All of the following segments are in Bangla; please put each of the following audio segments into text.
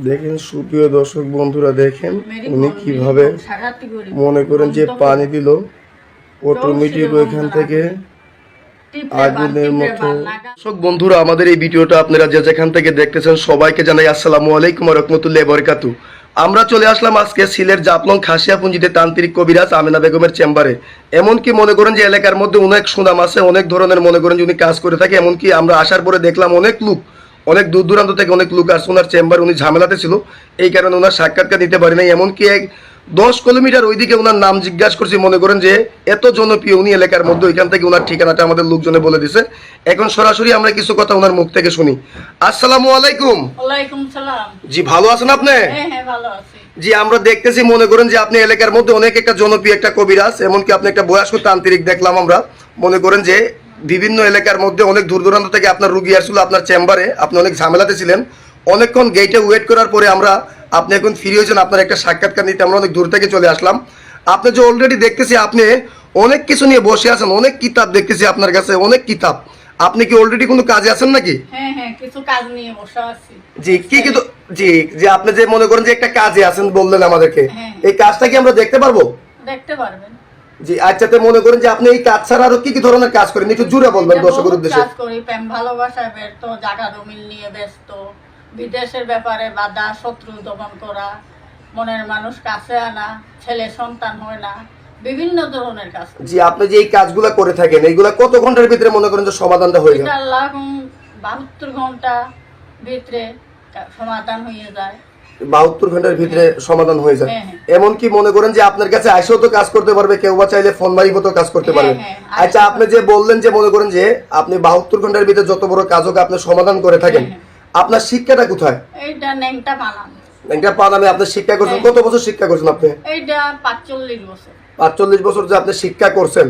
দেখেন সুপ্রিয় দর্শক বন্ধুরা, দেখেন উনি কিভাবে মনে করেন যে পানি দিল অটোমেটিক ওইখান থেকে আগুনের মতো। দর্শক বন্ধুরা, আমাদের এই ভিডিওটা আপনারা যে যেখান থেকে দেখতেছেন সবাইকে জানাই আসসালামু আলাইকুম ওয়া রাহমাতুল্লাহি ওয়া বারাকাতুহু। আমরা চলে আসলাম আজকে সিলেট জাফলং খাসিয়াপুঞ্জিতে তান্ত্রিক কবিরাজ আমেনা বেগমের চেম্বারে। এমনকি মনে করেন যে এলাকার মধ্যে অনেক সুনাম আছে, অনেক ধরনের মনে করেন যে উনি কাজ করে থাকে। এমনকি আমরা আসার পরে দেখলাম অনেক লোক, অনেক দূর দূরান্ত থেকে অনেক লোক আসছে ওনার চেম্বার। উনি ঝামেলাতে ছিল, এই কারণে ওনার সাক্ষাৎকার নিতে পারি নাই। এমনকি 10 কিলোমিটার ওইদিকে ওনার নাম জিজ্ঞাসা করছি, মনে করেন যে এত জনপ্রিয় উনি এলাকার মধ্যে। ওইখান থেকে ওনার ঠিকানাটা আমাদের লোকজনে বলে দিছে। এখন সরাসরি আমরা কিছু কথা ওনার মুখ থেকে শুনি। আসসালামু আলাইকুম। ওয়ালাইকুম সালাম। জি, ভালো আছেন আপনি? হ্যাঁ, ভালো আছি। জি, আমরা দেখতেছি মনে করেন যে আপনি এলাকার মধ্যে অনেক একটা জনপ্রিয় একটা কবিরাজ, এমনকি আপনি একটা বয়স্ক তান্ত্রিক দেখলাম আমরা। মনে করেন যে বিভিন্ন এলাকার মধ্যে অনেক দূর দূরান্ত থেকে আপনার রুগী আসছিল আপনার চেম্বারে। আপনি অনেক ঝামেলাতে ছিলেন, অনেকক্ষণ গেটে ওয়েট করার পরে আমরা আপনি এখন ফ্রি হয়েছেন, আপনার একটা সাক্ষাৎকার নিতে আমরা অনেক দূর থেকে চলে আসলাম। আপনি যে অলরেডি দেখতেছি আপনি অনেক কিছু নিয়ে বসে আছেন, অনেক কিতাব দেখতেছি আপনার কাছে, অনেক কিতাব। আপনি কি অলরেডি কোনো কাজে আছেন নাকি? হ্যাঁ, কিছু কাজ নিয়ে বসে আছি। জি, কি কিন্তু জি যে আপনি যে মনে করেন যে একটা কাজে আছেন বললেন আমাদেরকে, এই কাজটা কি আমরা দেখতে পারবো? দেখতে পারবেন। জি, আচ্ছা। তো মনে করেন যে আপনি এই কাজ ছাড়া আরো কি কি ধরনের কাজ করেন, একটু জুড়ে বলবেন দর্শকের উদ্দেশ্যে। কাজ করি, প্রেম ভালোবাসায় ব্যস্ত, জায়গা জমি নিয়ে ব্যস্ত, বিদেশের ব্যাপারে বাধা শত্রু দমন করা, মনের মানুষ কাছে আনা, ছেলে সন্তান হয় না, বিভিন্ন ধরনের কাজ। জি, আপনি যে এই কাজগুলো করে থাকেন এইগুলা কত ঘন্টার ভিতরে মনে করেন যে সমাধানটা হয়ে যায়? 72 ঘন্টা ভিতরে সমাধান হয়ে যায়। 72 ঘন্টার ভিতরে সমাধান হয়ে যায়। এমনকি মনে করেন যে আপনার কাছে আইসেও তো কাজ করতে পারবে, কেউ বা চাইলে ফোন মারিও তো কাজ করতে পারবে। আচ্ছা, আপনি যে বললেন যে মনে করেন যে আপনি 72 ঘন্টার ভিতরে যত বড় কাজ হোক আপনি সমাধান করে থাকেন, আপনার শিক্ষাটা কোথায়? এইটা নেংটা পানাম। নেংটা পানামে আপনি শিক্ষা করছেন? কত বছর শিক্ষা করছেন আপনি? এইটা 45 বছর। 45 বছর যে আপনি শিক্ষা করছেন।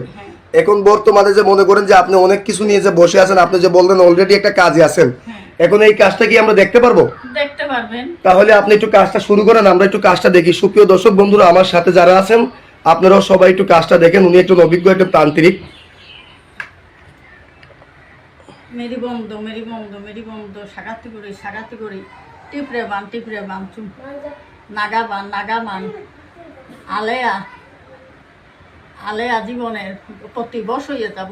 এখন বর্তমানে যে মনে করেন যে আপনি অনেক কিছু নিয়ে যে বসে আছেন, আপনি যে বললেন অলরেডি একটা কাজে আছেন, এখন এই কাজটা কি আমরা দেখতে পারবো? দেখতে পারবেন। তাহলে আপনি একটু কাজটা শুরু করেন, আমরা একটু কাজটা দেখি। সুপ্রিয় দর্শক বন্ধুরা, আমার সাথে যারা আছেন আপনারাও সবাই একটু কাজটা দেখেন। উনি একটু অভিজ্ঞ একটা তান্ত্রিক। মেরি বন্ধ সাগাতি করি টিপরে বান চুম নাগা বান আলেয়া জীবনের প্রতি বসইয়ে যা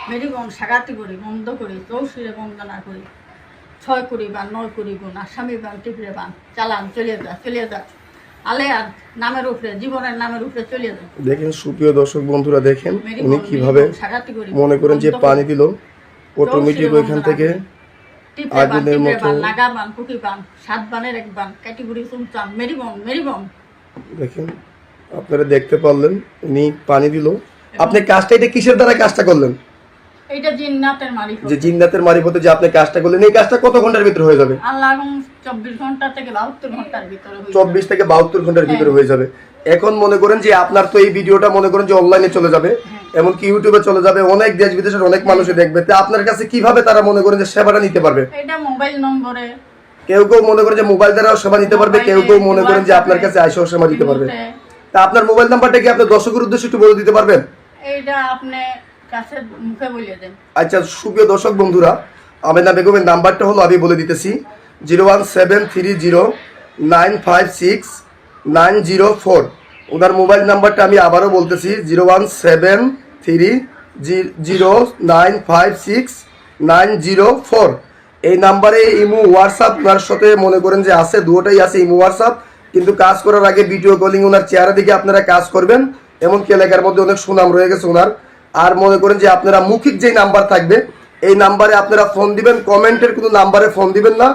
মেরি বন সাগাতি করি বন্ধ করি চৌশিরে বন্দনা করি 6 করি বান 9 করি গুণ আসামি বান টিপরে বান চালান চলে যা আলেয়ার নামের উপরে, জীবনের নামের উপরে চলে যা। দেখেন সুপ্রিয় দর্শক বন্ধুরা, দেখেন উনি কিভাবে মনে করেন যে পানি দিল অটোমেটিক ওইখান থেকে আগুনের মতো। নাগা বান কুকি বান 7 বানের 1 বান ক্যাটেগরি চুমচাম মেরি বন। দেখেন আপনারা দেখতে পারলেন উনি পানি দিল। আপনি কাজটা এটা কিসের দ্বারা কাজটা করলেন? এটা জিন্নাতের মারিফত। যে জিন্নাতের মারিফতে যে আপনি কাজটা করলেন, এই কাজটা কত ঘন্টার ভিতরে হয়ে যাবে? আল্লাহ 24 ঘন্টা থেকে 72 ঘন্টার ভিতরে হয়ে যাবে। 24 থেকে 72 ঘন্টার ভিতরে হয়ে যাবে। এখন মনে করেন যে আপনার তো এই ভিডিওটা মনে করেন যে অনলাইনে চলে যাবে, এমনকি ইউটিউবে চলে যাবে, অনেক দেশ বিদেশের অনেক মানুষই দেখবে। তো আপনার কাছে কিভাবে তারা মনে করেন যে সেবাটা নিতে পারবে? এটা মোবাইল নম্বরে কেউ মনে করেন যে মোবাইল দ্বারাও সেবা নিতে পারবে, কেউ মনে করেন যে আপনার কাছে আইসেও সেবা নিতে পারবে। তা আপনার মোবাইল নাম্বারটা কি আপনি দর্শকের উদ্দেশ্যে একটু বলে দিতে পারবেন? এইটা আপনি কাছে মুখে বলে দেন। আচ্ছা, সুপ্রিয় দর্শক বন্ধুরা, আমেনা বেগমের নাম্বারটা হলো আমি বলে দিতেছি 01730956904। ওনার মোবাইল নাম্বারটা আমি আবারও বলতেছি 01730956904। এই নাম্বারে ইমো হোয়াটসঅ্যাপ ওনার সাথে মনে করেন যে আছে, দুটোটাই আছে, ইমো হোয়াটসঅ্যাপ। কিন্তু কাজ করার আগে ভিডিও কলিং ওনার চেহারা দিকে আপনারা কাজ করবেন। এমনকি এলাকার মধ্যে অনেক সুনাম রয়ে গেছে ওনার। আর মনে করেন যে আপনারা মৌখিক যে নাম্বার থাকবে এই নাম্বারে আপনারা ফোন দিবেন, কমেন্টের কোনো নাম্বারে ফোন দিবেন না,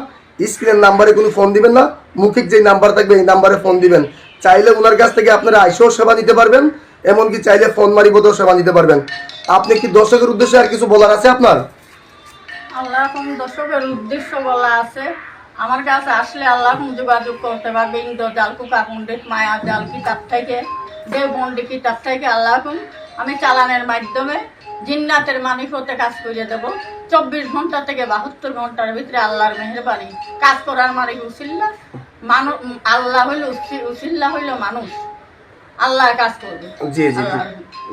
স্ক্রিনের নাম্বারে কোনো ফোন দিবেন না, মৌখিক যে নাম্বার থাকবে এই নাম্বারে ফোন দিবেন। চাইলে ওনার কাছ থেকে আপনারা আইসেও সেবা নিতে পারবেন, এমনকি চাইলে ফোন মারিবতেও সেবা নিতে পারবেন। আপনি কি দর্শকের উদ্দেশ্যে আর কিছু বলার আছে আপনার? আল্লাহ দর্শকের উদ্দেশ্য বলা আছে, আমার কাছে আসলে আল্লাহ যোগাযোগ করতে পারবে। ইন্দ্রজাল কুকা পণ্ডিত মায়া জাল কিতাব থেকে, দেবন্ডি কিতাব থেকে আল্লাহ আমি চালানের মাধ্যমে জিন্নাতের মারিফতে কাজ করে দেব। 24 ঘন্টা থেকে 72 ঘন্টার ভিতরে আল্লাহর মেহেরবানি কাজ করার মালিক উসিল্লা মানুষ। আল্লাহ হইল উসিল্লা হইল মানুষ, আল্লাহ কাজ করবে।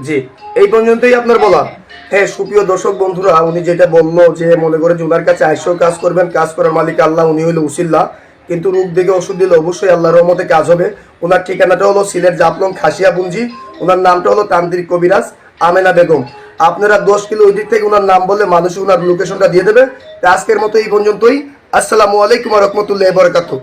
জি, এই পর্যন্তই আপনার বলা। হ্যাঁ, সুপ্রিয় দর্শক বন্ধুরা, উনি যেটা বললো যে মনে করে যে ওনার কাছে আইসেও কাজ করবেন, কাজ করার মালিক আল্লাহ, উনি হইলো উসিল্লা, কিন্তু রোগ দেখে ওষুধ দিলে অবশ্যই আল্লাহর রহমতে কাজ হবে। ওনার ঠিকানাটা হলো সিলেট জাফলং খাসিয়া বুঞ্জি, ওনার নামটা হলো তান্ত্রিক কবিরাজ আমেনা বেগম। আপনারা 10 কিলো ওই দিক থেকে ওনার নাম বললে মানুষ ওনার লোকেশনটা দিয়ে দেবে। আজকের মতো এই পর্যন্তই। আসসালামু আলাইকুম ওয়া রাহমাতুল্লাহি ওয়া বারাকাতুহু।